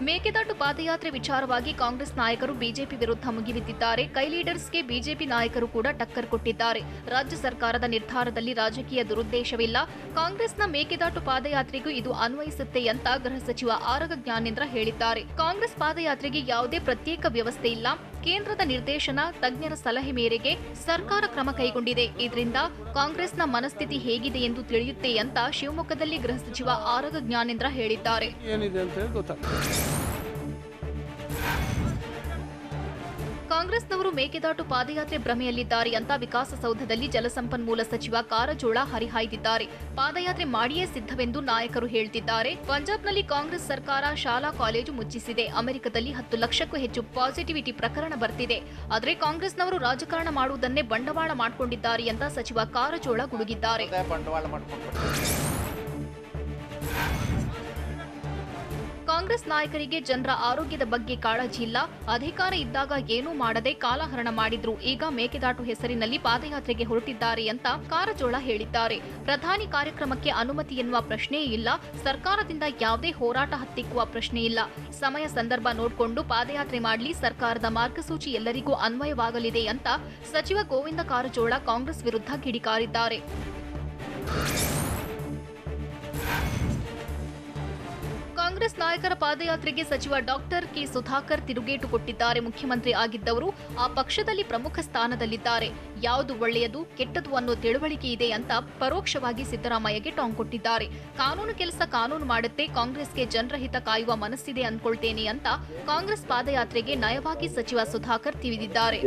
[SPEAKER 6] ಮೇಕೆದಾಟು ಪಾದಯಾತ್ರೆ ವಿಚಾರವಾಗಿ ಕಾಂಗ್ರೆಸ್ ನಾಯಕರು ಬಿಜೆಪಿ ವಿರುದ್ಧ ಮುಗಿಬಿದ್ದಿದ್ದಾರೆ. ಕೈ ಲೀಡರ್ಸ್ಗೆ ಬಿಜೆಪಿ ನಾಯಕರು ಕೂಡ ಟಕ್ಕರ್ ಕೊಟ್ಟಿದ್ದಾರೆ. ರಾಜ್ಯ ಸರ್ಕಾರದ ನಿರ್ಧಾರದಲ್ಲಿ ರಾಜಕೀಯ ದುರುದ್ದೇಶವಿಲ್ಲ. ಕಾಂಗ್ರೆಸ್ನ ಮೇಕೆದಾಟು ಪಾದಯಾತ್ರೆಗೂ ಇದು ಅನ್ವಯಿಸುತ್ತೆ ಅಂತ ಗೃಹ ಸಚಿವ ಆರಗ ಜ್ಞಾನೇಂದ್ರ ಹೇಳಿದ್ದಾರೆ. ಕಾಂಗ್ರೆಸ್ ಪಾದಯಾತ್ರೆಗೆ ಯಾವುದೇ ಪ್ರತ್ಯೇಕ ವ್ಯವಸ್ಥೆ ಇಲ್ಲ. ಕೇಂದ್ರದ ನಿರ್ದೇಶನ, ತಜ್ಞರ ಸಲಹೆ ಮೇರೆಗೆ ಸರ್ಕಾರ ಕ್ರಮ ಕೈಗೊಂಡಿದೆ. ಇದರಿಂದ ಕಾಂಗ್ರೆಸ್ನ ಮನಸ್ಥಿತಿ ಹೇಗಿದೆ ಎಂದು ತಿಳಿಯುತ್ತೆ ಅಂತ ಶಿವಮೊಗ್ಗದಲ್ಲಿ ಗೃಹ ಸಚಿವ ಆರಗ ಜ್ಞಾನೇಂದ್ರ ಹೇಳಿದ್ದಾರೆ. ಕಾಂಗ್ರೆಸ್ನವರು ಮೇಕೆದಾಟು ಪಾದಯಾತ್ರೆ ಭ್ರಮೆಯಲ್ಲಿದ್ದಾರೆ ಅಂತ ವಿಕಾಸಸೌಧದಲ್ಲಿ ಜಲಸಂಪನ್ಮೂಲ ಸಚಿವ ಕಾರಜೋಳ ಹರಿಹಾಯ್ದಿದ್ದಾರೆ. ಪಾದಯಾತ್ರೆ ಮಾಡಿಯೇ ಸಿದ್ಧವೆಂದು ನಾಯಕರು ಹೇಳ್ತಿದ್ದಾರೆ. ಪಂಜಾಬ್ನಲ್ಲಿ ಕಾಂಗ್ರೆಸ್ ಸರ್ಕಾರ ಶಾಲಾ ಕಾಲೇಜು ಮುಚ್ಚಿಸಿದೆ. ಅಮೆರಿಕದಲ್ಲಿ 10 ಲಕ್ಷಕ್ಕೂ ಹೆಚ್ಚು ಪಾಸಿಟಿವಿಟಿ ಪ್ರಕರಣ ಬರ್ತಿದೆ. ಆದರೆ ಕಾಂಗ್ರೆಸ್ನವರು ರಾಜಕಾರಣ ಮಾಡುವುದನ್ನೇ ಬಂಡವಾಳ ಮಾಡಿಕೊಂಡಿದ್ದಾರೆ ಅಂತ ಸಚಿವ ಕಾರಜೋಳ ಗುಡುಗಿದ್ದಾರೆ. ಕಾಂಗ್ರೆಸ್ ನಾಯಕರಿಗೆ ಜನರ ಆರೋಗ್ಯದ ಬಗ್ಗೆ ಕಾಳಜಿ ಇಲ್ಲ. ಅಧಿಕಾರ ಇದ್ದಾಗ ಏನೂ ಮಾಡದೆ ಕಾಲಹರಣ ಮಾಡಿದ್ರು. ಈಗ ಮೇಕೆದಾಟು ಹೆಸರಿನಲ್ಲಿ ಪಾದಯಾತ್ರೆಗೆ ಹೊರಟಿದ್ದಾರೆ ಅಂತ ಕಾರಜೋಳ ಹೇಳಿದ್ದಾರೆ. ಪ್ರಧಾನಿ ಕಾರ್ಯಕ್ರಮಕ್ಕೆ ಅನುಮತಿ ಎನ್ನುವ ಪ್ರಶ್ನೆಯೇ ಇಲ್ಲ. ಸರ್ಕಾರದಿಂದ ಯಾವುದೇ ಹೋರಾಟ ಹತ್ತಿಕ್ಕುವ ಪ್ರಶ್ನೆ ಇಲ್ಲ. ಸಮಯ ಸಂದರ್ಭ ನೋಡಿಕೊಂಡು ಪಾದಯಾತ್ರೆ ಮಾಡಲಿ. ಸರ್ಕಾರದ ಮಾರ್ಗಸೂಚಿ ಎಲ್ಲರಿಗೂ ಅನ್ವಯವಾಗಲಿದೆ ಅಂತ ಸಚಿವ ಗೋವಿಂದ ಕಾರಜೋಳ ಕಾಂಗ್ರೆಸ್ ವಿರುದ್ಧ ಕಿಡಿಕಾರಿದ್ದಾರೆ. ಕಾಂಗ್ರೆಸ್ ನಾಯಕರ ಪಾದಯಾತ್ರೆಗೆ ಸಚಿವ ಡಾಕ್ಟರ್ ಕೆ ಸುಧಾಕರ್ ತಿರುಗೇಟು ಕೊಟ್ಟಿದ್ದಾರೆ. ಮುಖ್ಯಮಂತ್ರಿ ಆಗಿದ್ದವರು ಆ ಪಕ್ಷದಲ್ಲಿ ಪ್ರಮುಖ ಸ್ಥಾನದಲ್ಲಿದ್ದಾರೆ. ಯಾವುದು ಒಳ್ಳೆಯದು ಕೆಟ್ಟದು ಅನ್ನೋ ತಿಳುವಳಿಕೆ ಇದೆ ಅಂತ ಪರೋಕ್ಷವಾಗಿ ಸಿದ್ದರಾಮಯ್ಯಗೆ ಟಾಂಗ್ ಕೊಟ್ಟಿದ್ದಾರೆ. ಕಾನೂನು ಕೆಲಸ ಕಾನೂನು ಮಾಡುತ್ತೆ. ಕಾಂಗ್ರೆಸ್ಗೆ ಜನರ ಹಿತ ಕಾಯುವ ಮನಸ್ಸಿದೆ ಅಂದ್ಕೊಳ್ತೇನೆ ಅಂತ ಕಾಂಗ್ರೆಸ್ ಪಾದಯಾತ್ರೆಗೆ ನಯವಾಗಿ ಸಚಿವ ಸುಧಾಕರ್ ತಿವಿದಿದ್ದಾರೆ.